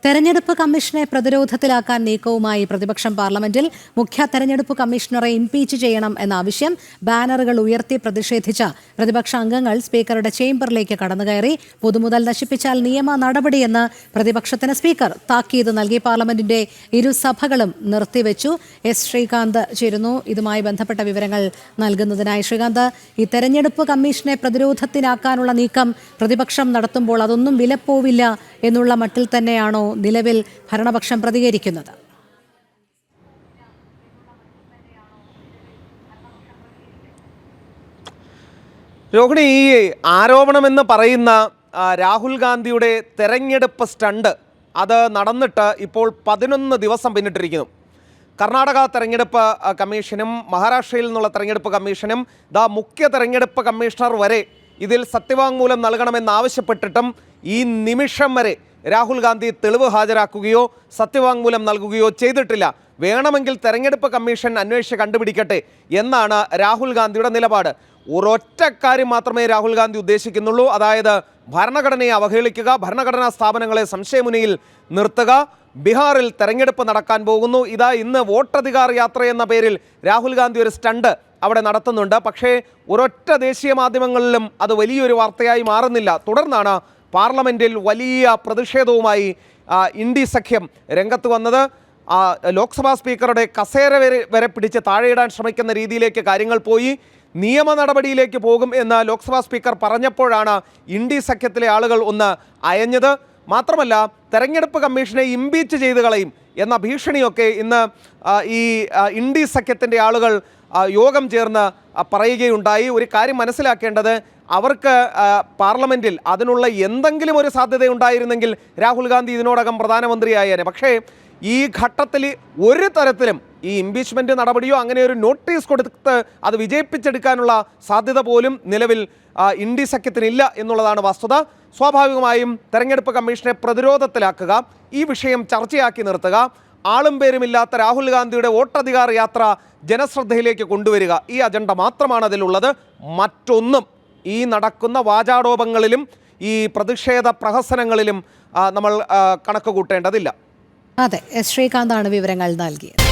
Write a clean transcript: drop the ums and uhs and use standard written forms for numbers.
തെരഞ്ഞെടുപ്പ് കമ്മീഷനെ പ്രതിരോധത്തിലാക്കാൻ നീക്കവുമായി പ്രതിപക്ഷം പാർലമെന്റിൽ. മുഖ്യ തെരഞ്ഞെടുപ്പ് കമ്മീഷണറെ ഇംപീച്ച് ചെയ്യണം എന്ന ആവശ്യം ബാനറുകൾ ഉയർത്തി പ്രതിഷേധിച്ച പ്രതിപക്ഷ അംഗങ്ങൾ സ്പീക്കറുടെ ചേംബറിലേക്ക് കടന്നുകയറി. പൊതുമുതൽ നശിപ്പിച്ചാൽ നിയമ നടപടിയെന്ന് പ്രതിപക്ഷത്തിന് സ്പീക്കർ താക്കീത് നൽകി. പാർലമെന്റിന്റെ ഇരുസഭകളും നിർത്തിവെച്ചു. എസ് ശ്രീകാന്ത് ചേരുന്നു ഇതുമായി ബന്ധപ്പെട്ട വിവരങ്ങൾ നൽകുന്നതിനായി. ശ്രീകാന്ത്, ഈ തെരഞ്ഞെടുപ്പ് കമ്മീഷനെ പ്രതിരോധത്തിലാക്കാനുള്ള നീക്കം പ്രതിപക്ഷം നടത്തുമ്പോൾ അതൊന്നും വിലപ്പോവില്ല എന്നുള്ള മട്ടിൽ തന്നെയാണോ നിലവിൽ ഭരണപക്ഷം പ്രതികരിക്കുന്നത്? രോഹിണി, ഈ ആരോപണമെന്ന് പറയുന്ന രാഹുൽ ഗാന്ധിയുടെ തെരഞ്ഞെടുപ്പ് സ്റ്റണ്ട് അത് നടന്നിട്ട് ഇപ്പോൾ 11 ദിവസം പിന്നിട്ടിരിക്കുന്നു. കർണാടക തെരഞ്ഞെടുപ്പ് കമ്മീഷനും മഹാരാഷ്ട്രയിൽ നിന്നുള്ള തെരഞ്ഞെടുപ്പ് കമ്മീഷനും മുഖ്യ തെരഞ്ഞെടുപ്പ് കമ്മീഷണർ വരെ ഇതിൽ സത്യവാങ്മൂലം നൽകണമെന്നാവശ്യപ്പെട്ടിട്ടും ഈ നിമിഷം വരെ രാഹുൽ ഗാന്ധി തെളിവ് ഹാജരാക്കുകയോ സത്യവാങ്മൂലം നൽകുകയോ ചെയ്തിട്ടില്ല. വേണമെങ്കിൽ തെരഞ്ഞെടുപ്പ് കമ്മീഷൻ അന്വേഷിച്ച് കണ്ടുപിടിക്കട്ടെ എന്നാണ് രാഹുൽ ഗാന്ധിയുടെ നിലപാട്. ഒരൊറ്റ കാര്യം മാത്രമേ രാഹുൽ ഗാന്ധി ഉദ്ദേശിക്കുന്നുള്ളൂ, അതായത് ഭരണഘടനയെ അവഹേളിക്കുക, ഭരണഘടനാ സ്ഥാപനങ്ങളെ സംശയമുനയിൽ നിർത്തുക. ബീഹാറിൽ തെരഞ്ഞെടുപ്പ് നടക്കാൻ പോകുന്നു. ഇന്ന് വോട്ടധികാർ യാത്ര എന്ന പേരിൽ രാഹുൽ ഗാന്ധി ഒരു സ്റ്റണ്ട് അവിടെ നടത്തുന്നുണ്ട്. പക്ഷേ ഒരൊറ്റ ദേശീയ മാധ്യമങ്ങളിലും അത് വലിയൊരു വാർത്തയായി മാറുന്നില്ല. തുടർന്നാണ് പാർലമെൻറ്റിൽ വലിയ പ്രതിഷേധവുമായി ഇന്ത്യ സഖ്യം രംഗത്ത് വന്നത്. ലോക്സഭാ സ്പീക്കറുടെ കസേര വരെ പിടിച്ച് താഴെയിടാൻ ശ്രമിക്കുന്ന രീതിയിലേക്ക് കാര്യങ്ങൾ പോയി. നിയമ നടപടിയിലേക്ക് പോകും എന്ന് ലോക്സഭാ സ്പീക്കർ പറഞ്ഞപ്പോഴാണ് ഇന്ത്യ സഖ്യത്തിലെ ആളുകൾ ഒന്ന് അയഞ്ഞത്. മാത്രമല്ല, തെരഞ്ഞെടുപ്പ് കമ്മീഷനെ ഇംപീച്ച് ചെയ്ത് കളയും എന്ന ഭീഷണിയൊക്കെ ഇന്ന് ഈ ഇന്ത്യ സഖ്യത്തിൻ്റെ ആളുകൾ യോഗം ചേർന്ന് പറയുകയുണ്ടായി. ഒരു കാര്യം മനസ്സിലാക്കേണ്ടത്, അവർക്ക് പാർലമെൻറ്റിൽ അതിനുള്ള എന്തെങ്കിലും ഒരു സാധ്യതയുണ്ടായിരുന്നെങ്കിൽ രാഹുൽ ഗാന്ധി ഇതിനോടകം പ്രധാനമന്ത്രിയായേനെ. പക്ഷേ ഈ ഘട്ടത്തിൽ ഒരു തരത്തിലും ഈ ഇംപീച്ച്മെൻറ്റ് നടപടിയോ അങ്ങനെ ഒരു നോട്ടീസ് കൊടുത്ത് അത് വിജയിപ്പിച്ചെടുക്കാനുള്ള സാധ്യത പോലും നിലവിൽ ഇന്ത്യ സഖ്യത്തിനില്ല എന്നുള്ളതാണ് വസ്തുത. സ്വാഭാവികമായും തെരഞ്ഞെടുപ്പ് കമ്മീഷനെ പ്രതിരോധത്തിലാക്കുക, ഈ വിഷയം ചർച്ചയാക്കി നിർത്തുക, ആളും പേരുമില്ലാത്ത രാഹുൽ ഗാന്ധിയുടെ വോട്ടധികാർ യാത്ര ജനശ്രദ്ധയിലേക്ക് കൊണ്ടുവരിക, ഈ അജണ്ട മാത്രമാണ് അതിലുള്ളത്. മറ്റൊന്നും ഈ നടക്കുന്ന വാചാടോപങ്ങളിലും ഈ പ്രതിഷേധ പ്രഹസനങ്ങളിലും നമ്മൾ കണക്ക് കൂട്ടേണ്ടതില്ല. അതെ, എസ് ശ്രീകാന്താണ് വിവരങ്ങൾ നൽകിയത്.